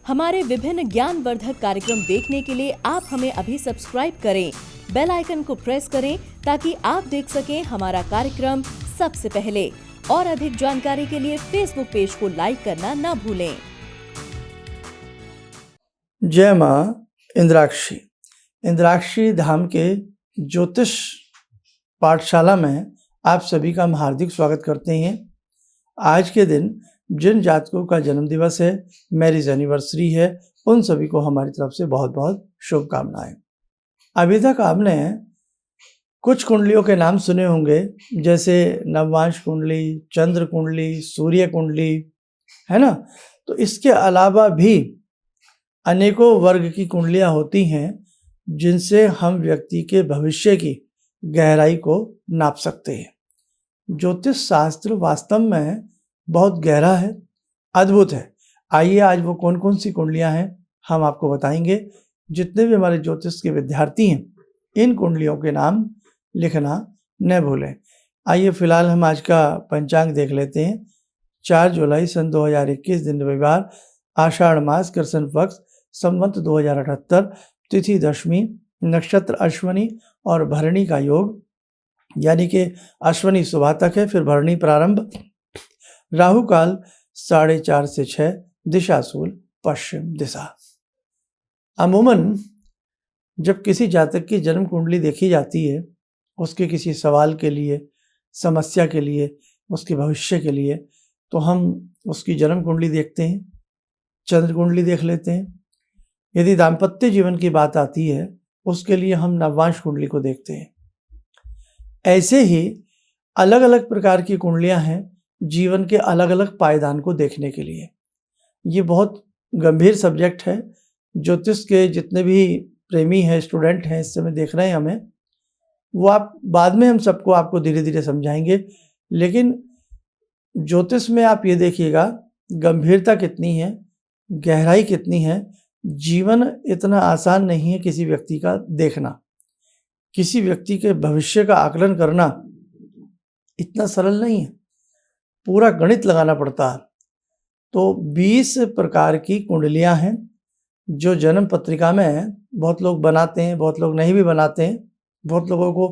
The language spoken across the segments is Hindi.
हमारे विभिन्न ज्ञानवर्धक कार्यक्रम देखने के लिए आप हमें अभी सब्सक्राइब करें, बेल आइकन को प्रेस करें ताकि आप देख सकें हमारा कार्यक्रम सबसे पहले। और अधिक जानकारी के लिए फेसबुक पेज को लाइक करना न भूलें। जय माँ इंद्राक्षी। इंद्राक्षी धाम के ज्योतिष पाठशाला में आप सभी का हम हार्दिक स्वागत करते हैं। आज के दिन जिन जातकों का जन्म दिवस है, मैरिज एनिवर्सरी है, उन सभी को हमारी तरफ से बहुत बहुत शुभकामनाएं। अभी तक आपने कुछ कुंडलियों के नाम सुने होंगे, जैसे नववांश कुंडली, चंद्र कुंडली, सूर्य कुंडली, है ना। तो इसके अलावा भी अनेकों वर्ग की कुंडलियां होती हैं जिनसे हम व्यक्ति के भविष्य की गहराई को नाप सकते हैं। ज्योतिष शास्त्र वास्तव में बहुत गहरा है, अद्भुत है। आइए आज वो कौन कौन सी कुंडलियां हैं हम आपको बताएंगे। जितने भी हमारे ज्योतिष के विद्यार्थी हैं, इन कुंडलियों के नाम लिखना न भूलें। आइए फिलहाल हम आज का पंचांग देख लेते हैं। 4 जुलाई सन 2021 दिन रविवार, आषाढ़ मास, कृष्ण पक्ष, संवत 2078, तिथि दशमी, नक्षत्र अश्वनी और भरणी का योग, यानी कि अश्वनी सुबह तक है, फिर भरणी प्रारंभ। राहु काल 4:30 से 6, दिशा शूल पश्चिम दिशा। अमूमन जब किसी जातक की जन्म कुंडली देखी जाती है, उसके किसी सवाल के लिए, समस्या के लिए, उसके भविष्य के लिए, तो हम उसकी जन्म कुंडली देखते हैं, चंद्र कुंडली देख लेते हैं। यदि दाम्पत्य जीवन की बात आती है, उसके लिए हम नववांश कुंडली को देखते हैं। ऐसे ही अलग अलग प्रकार की कुंडलियां हैं जीवन के अलग अलग पायदान को देखने के लिए। ये बहुत गंभीर सब्जेक्ट है। ज्योतिष के जितने भी प्रेमी हैं, स्टूडेंट हैं, इस समय देख रहे हैं हमें, वो आप बाद में हम सबको आपको धीरे धीरे समझाएंगे। लेकिन ज्योतिष में आप ये देखिएगा गंभीरता कितनी है, गहराई कितनी है। जीवन इतना आसान नहीं है किसी व्यक्ति का देखना, किसी व्यक्ति के भविष्य का आकलन करना इतना सरल नहीं है, पूरा गणित लगाना पड़ता है। तो 20 प्रकार की कुंडलियां हैं जो जन्म पत्रिका में है। बहुत लोग बनाते हैं, बहुत लोग नहीं भी बनाते हैं। बहुत लोगों को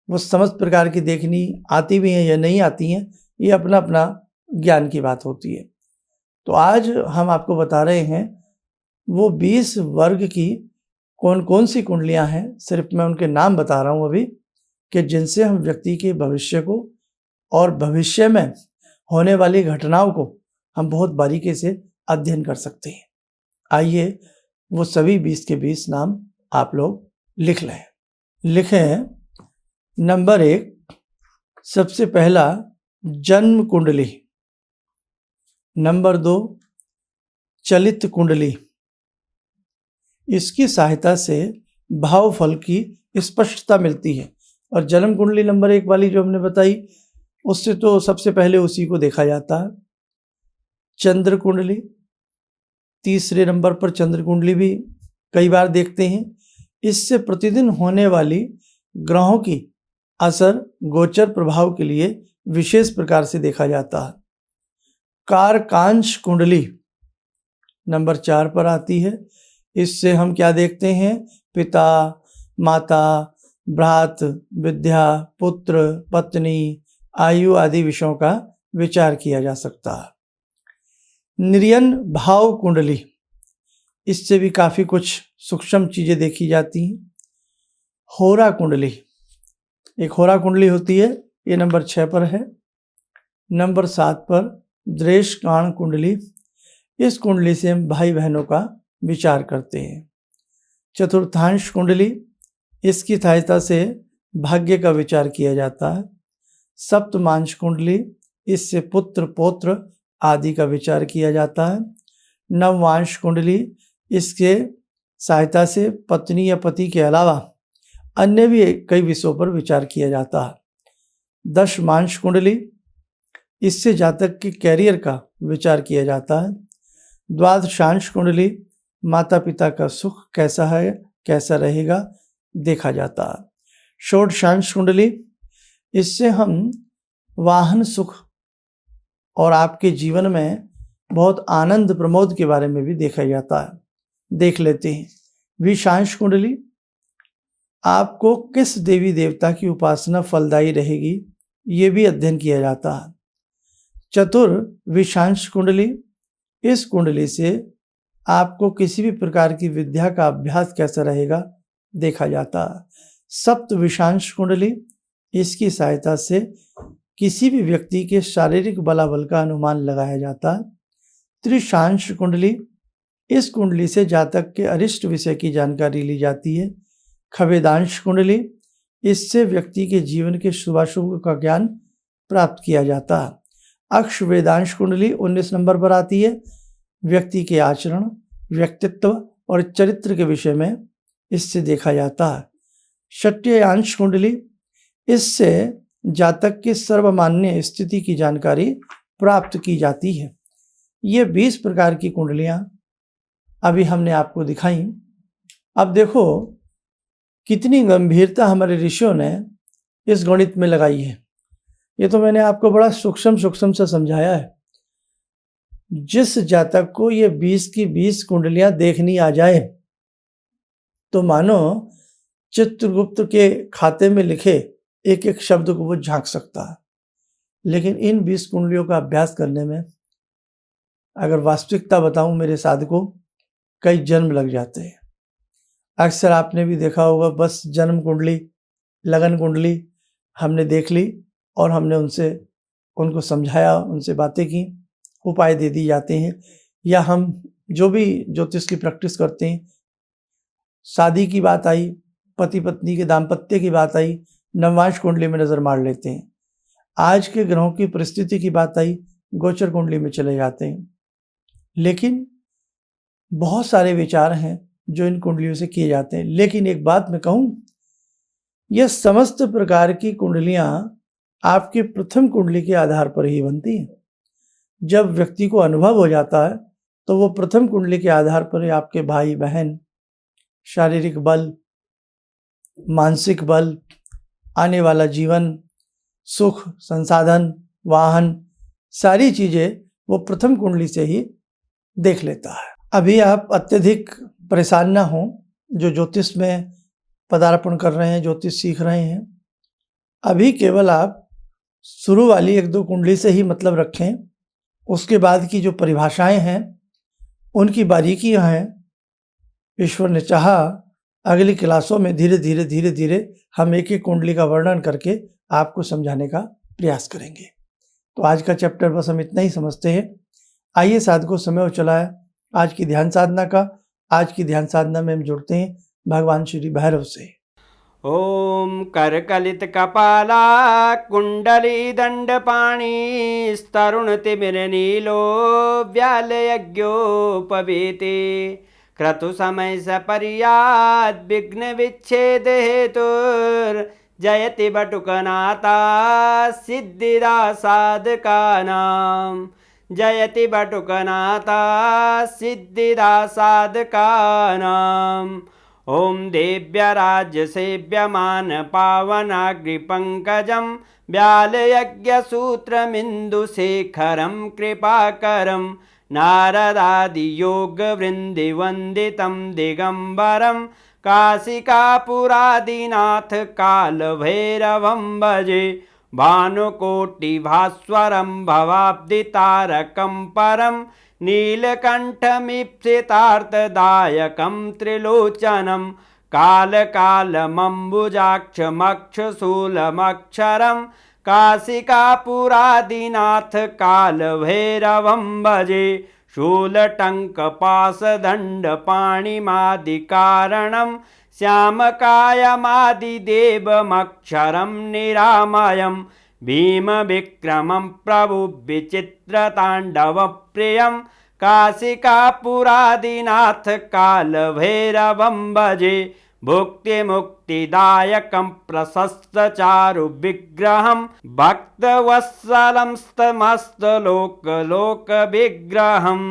वो समस्त प्रकार की देखनी आती भी हैं या नहीं आती हैं, ये अपना अपना ज्ञान की बात होती है। तो आज हम आपको बता रहे हैं वो 20 वर्ग की कौन कौन सी कुंडलियां हैं। सिर्फ मैं उनके नाम बता रहा हूं अभी, कि जिनसे हम व्यक्ति के भविष्य को और भविष्य में होने वाली घटनाओं को हम बहुत बारीकी से अध्ययन कर सकते हैं। आइए वो सभी 20 के 20 नाम आप लोग लिख लें। लिखें। नंबर 1, सबसे पहला जन्म कुंडली। नंबर 2, चलित कुंडली। इसकी सहायता से भाव फल की स्पष्टता मिलती है। और जन्म कुंडली नंबर 1 वाली जो हमने बताई, उससे तो सबसे पहले उसी को देखा जाता है। चंद्र कुंडली, तीसरे नंबर पर चंद्र कुंडली भी कई बार देखते हैं। इससे प्रतिदिन होने वाली ग्रहों की असर गोचर प्रभाव के लिए विशेष प्रकार से देखा जाता है। कारकांश कुंडली नंबर 4 पर आती है। इससे हम क्या देखते हैं? पिता, माता, भ्रात, विद्या, पुत्र, पत्नी, आयु आदि विषयों का विचार किया जा सकता है। निर्यन भाव कुंडली, इससे भी काफ़ी कुछ सूक्ष्म चीज़ें देखी जाती हैं। होरा कुंडली, एक होरा कुंडली होती है, ये नंबर 6 पर है। नंबर 7 पर द्रेषकाण कुंडली, इस कुंडली से हम भाई बहनों का विचार करते हैं। चतुर्थांश कुंडली, इसकी सहायता से भाग्य का विचार किया जाता है। सप्तमांश कुंडली, इससे पुत्र पौत्र आदि का विचार किया जाता है। नववांश कुंडली, इसके सहायता से पत्नी या पति के अलावा अन्य भी कई विषयों पर विचार किया जाता है। दशमांश कुंडली, इससे जातक के कैरियर का विचार किया जाता है। द्वादशांश कुंडली, माता पिता का सुख कैसा है, कैसा रहेगा, देखा जाता है। षोडशांश कुंडली, इससे हम वाहन सुख और आपके जीवन में बहुत आनंद प्रमोद के बारे में भी देखा जाता है। देख लेते हैं। विषांश कुंडली, आपको किस देवी देवता की उपासना फलदायी रहेगी, ये भी अध्ययन किया जाता है। चतुर विषांश कुंडली, इस कुंडली से आपको किसी भी प्रकार की विद्या का अभ्यास कैसा रहेगा देखा जाता है। सप्त विषांश कुंडली, इसकी सहायता से किसी भी व्यक्ति के शारीरिक बलाबल का अनुमान लगाया जाता है। त्रिशांश कुंडली, इस कुंडली से जातक के अरिष्ट विषय की जानकारी ली जाती है। खवेदांश कुंडली, इससे व्यक्ति के जीवन के शुभाशुभ का ज्ञान प्राप्त किया जाता है। अक्ष वेदांश कुंडली 19 नंबर पर आती है। व्यक्ति के आचरण, व्यक्तित्व और चरित्र के विषय में इससे देखा जाता है। षट्यांश कुंडली, इससे जातक की सर्वमान्य स्थिति की जानकारी प्राप्त की जाती है। ये 20 प्रकार की कुंडलियां अभी हमने आपको दिखाई। अब देखो कितनी गंभीरता हमारे ऋषियों ने इस गणित में लगाई है। ये तो मैंने आपको बड़ा सूक्ष्म से समझाया है। जिस जातक को ये 20 की 20 कुंडलियां देखनी आ जाए तो मानो चित्रगुप्त के खाते में लिखे एक एक शब्द को वो झांक सकता है। लेकिन इन 20 कुंडलियों का अभ्यास करने में, अगर वास्तविकता बताऊं मेरे साधकों, कई जन्म लग जाते हैं। अक्सर आपने भी देखा होगा, बस जन्म कुंडली, लगन कुंडली हमने देख ली और हमने उनको समझाया, उनसे बातें की, उपाय दे दी जाते हैं। या हम जो भी ज्योतिष की प्रैक्टिस करते हैं, शादी की बात आई, पति पत्नी के दाम्पत्य की बात आई, नववांश कुंडली में नजर मार लेते हैं। आज के ग्रहों की परिस्थिति की बात आई, गोचर कुंडली में चले जाते हैं। लेकिन बहुत सारे विचार हैं जो इन कुंडलियों से किए जाते हैं। लेकिन एक बात मैं कहूं, यह समस्त प्रकार की कुंडलियां आपके प्रथम कुंडली के आधार पर ही बनती हैं। जब व्यक्ति को अनुभव हो जाता है तो वो प्रथम कुंडली के आधार पर आपके भाई बहन, शारीरिक बल, मानसिक बल, आने वाला जीवन, सुख, संसाधन, वाहन, सारी चीजें वो प्रथम कुंडली से ही देख लेता है। अभी आप अत्यधिक परेशान ना हो, जो ज्योतिष में पदार्पण कर रहे हैं, ज्योतिष सीख रहे हैं। अभी केवल आप शुरू वाली 1-2 कुंडली से ही मतलब रखें। उसके बाद की जो परिभाषाएं हैं, उनकी बारीकियां हैं, ईश्वर ने चाहा अगली क्लासों में धीरे धीरे हम एक एक कुंडली का वर्णन करके आपको समझाने का प्रयास करेंगे। तो आज का चैप्टर बस हम इतना ही समझते हैं। आइए साधकों, समय हो चला है आज की ध्यान साधना का। आज की ध्यान साधना में हम जुड़ते हैं भगवान श्री भैरव से। ओम करकलित कपाला कुंडली दंडपाणी स्तरुण तिमिर नीलो व्याल यज्ञोपवीते क्रतु समय सपर्याद विघ्न विच्छेद हेतुर जयति बटुकनाथा सिद्धिदा साधकानां। जयति बटुकनाथा सिद्धिदा साधकानां। ओम देव्य राज्य सेव्यमान पावनाग्रिपंकजं व्यालयज्ञसूत्रमिन्दुशेखरं कृपाकरं नारदादियोगवृन्दिवन्दितं दिगम्बरं काशिकापुरादिनाथ कालभैरवं भजे। भानुकोटिभास्वरं भवाब्दितारकं परं नीलकण्ठमीप्सितार्थदायकं त्रिलोचनं कालकालमम्बुजाक्षमक्षशूलमक्षरं काशिकापुरादिनाथ कालभैरवं भजे। शूलटङ्कपाशदण्डपाणिमादिकारणं श्यामकायमादिदेवमक्षरं निरामयं भीमविक्रमं प्रभुविचित्रताण्डवप्रियं काशिकापुरादिनाथ कालभैरवं भजे। भुक्तिमुक्तिदायकं प्रशस्तचारुविग्रहं भक्तवत्सलं समस्तलोकविग्रहं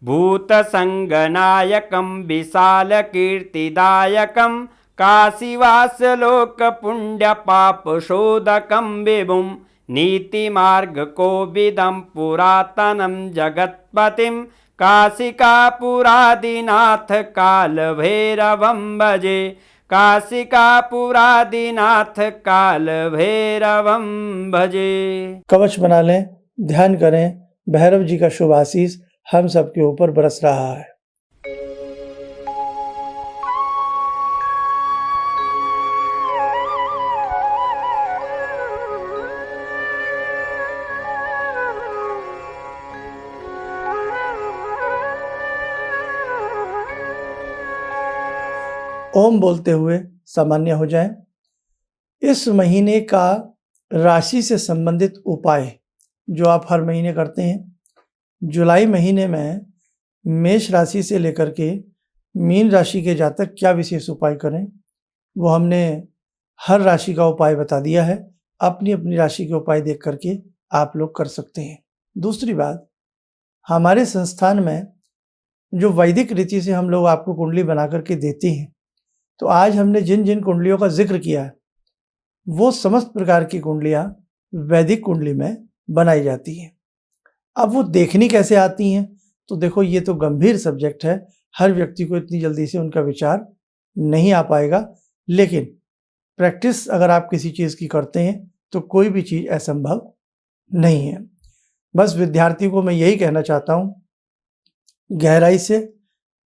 भूतसङ्गनायकं विशालकीर्तिदायकं काशीवासलोकपुण्यपापशोधकं विभुं नीतिमार्गकोविदं पुरातनं जगत्पतिं काशिकापुरादिनाथ कालभैरवं भजे काशिकापुरादिनाथ कालभैरवं भजे। कवच बना लें, ध्यान करें, भैरव जी का शुभ आशीष हम सबके ऊपर बरस रहा है। ओम बोलते हुए सामान्य हो जाएं। इस महीने का राशि से संबंधित उपाय जो आप हर महीने करते हैं, जुलाई महीने में मेष राशि से लेकर के मीन राशि के जातक क्या विशेष उपाय करें, वो हमने हर राशि का उपाय बता दिया है। अपनी अपनी राशि के उपाय देख करके आप लोग कर सकते हैं। दूसरी बात, हमारे संस्थान में जो वैदिक रीति से हम लोग आपको कुंडली बना करके देते हैं, तो आज हमने जिन जिन कुंडलियों का जिक्र किया है वो समस्त प्रकार की कुंडलियां वैदिक कुंडली में बनाई जाती हैं। अब वो देखनी कैसे आती हैं, तो देखो ये तो गंभीर सब्जेक्ट है, हर व्यक्ति को इतनी जल्दी से उनका विचार नहीं आ पाएगा, लेकिन प्रैक्टिस अगर आप किसी चीज़ की करते हैं तो कोई भी चीज़ असंभव नहीं है। बस विद्यार्थी को मैं यही कहना चाहता हूँ, गहराई से,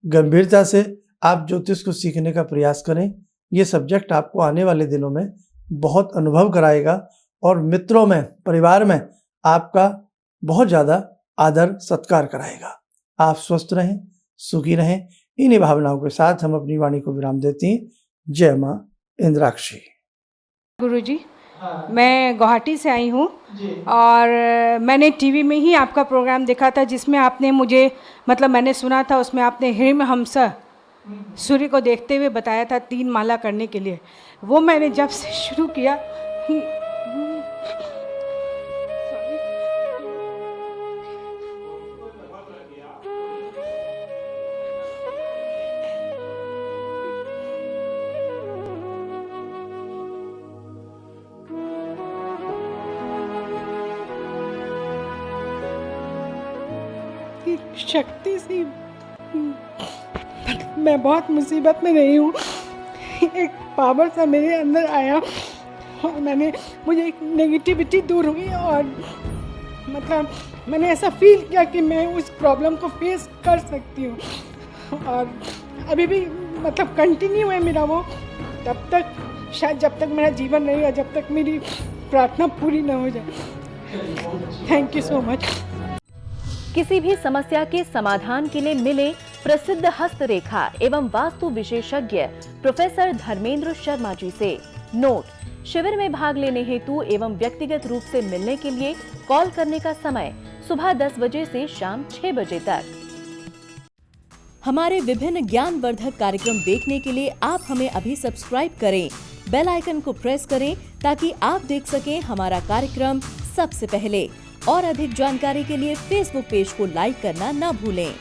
गंभीरता से आप ज्योतिष को सीखने का प्रयास करें। ये सब्जेक्ट आपको आने वाले दिनों में बहुत अनुभव कराएगा और मित्रों में, परिवार में आपका बहुत ज़्यादा आदर सत्कार कराएगा। आप स्वस्थ रहें, सुखी रहें। इन्हीं भावनाओं के साथ हम अपनी वाणी को विराम देते हैं। जय माँ इंद्राक्षी। गुरुजी, मैं गुवाहाटी से आई हूँ और मैंने टीवी में ही आपका प्रोग्राम देखा था जिसमें आपने मुझे, मतलब मैंने सुना था उसमें आपने हिम हंस सूर्य को देखते हुए बताया था 3 माला करने के लिए। वो मैंने जब से शुरू किया, शक्ति से मैं बहुत मुसीबत में रही हूँ। एक पावर सा मेरे अंदर आया और मुझे एक नेगेटिविटी दूर हुई और मतलब मैंने ऐसा फील किया कि मैं उस प्रॉब्लम को फेस कर सकती हूँ और अभी भी मतलब कंटिन्यू है मेरा वो, तब तक शायद जब तक मेरा जीवन रहेगा, जब तक मेरी प्रार्थना पूरी ना हो जाए। Thank you so much. किसी भी समस्या के समाधान के लिए मिले प्रसिद्ध हस्तरेखा एवं वास्तु विशेषज्ञ प्रोफेसर धर्मेंद्र शर्मा जी से। नोट: शिविर में भाग लेने हेतु एवं व्यक्तिगत रूप से मिलने के लिए कॉल करने का समय सुबह 10 बजे से शाम 6 बजे तक। हमारे विभिन्न ज्ञानवर्धक कार्यक्रम देखने के लिए आप हमें अभी सब्सक्राइब करें, बेल आइकन को प्रेस करें ताकि आप देख सकें हमारा कार्यक्रम सबसे पहले। और अधिक जानकारी के लिए फेसबुक पेज को लाइक करना न भूलें।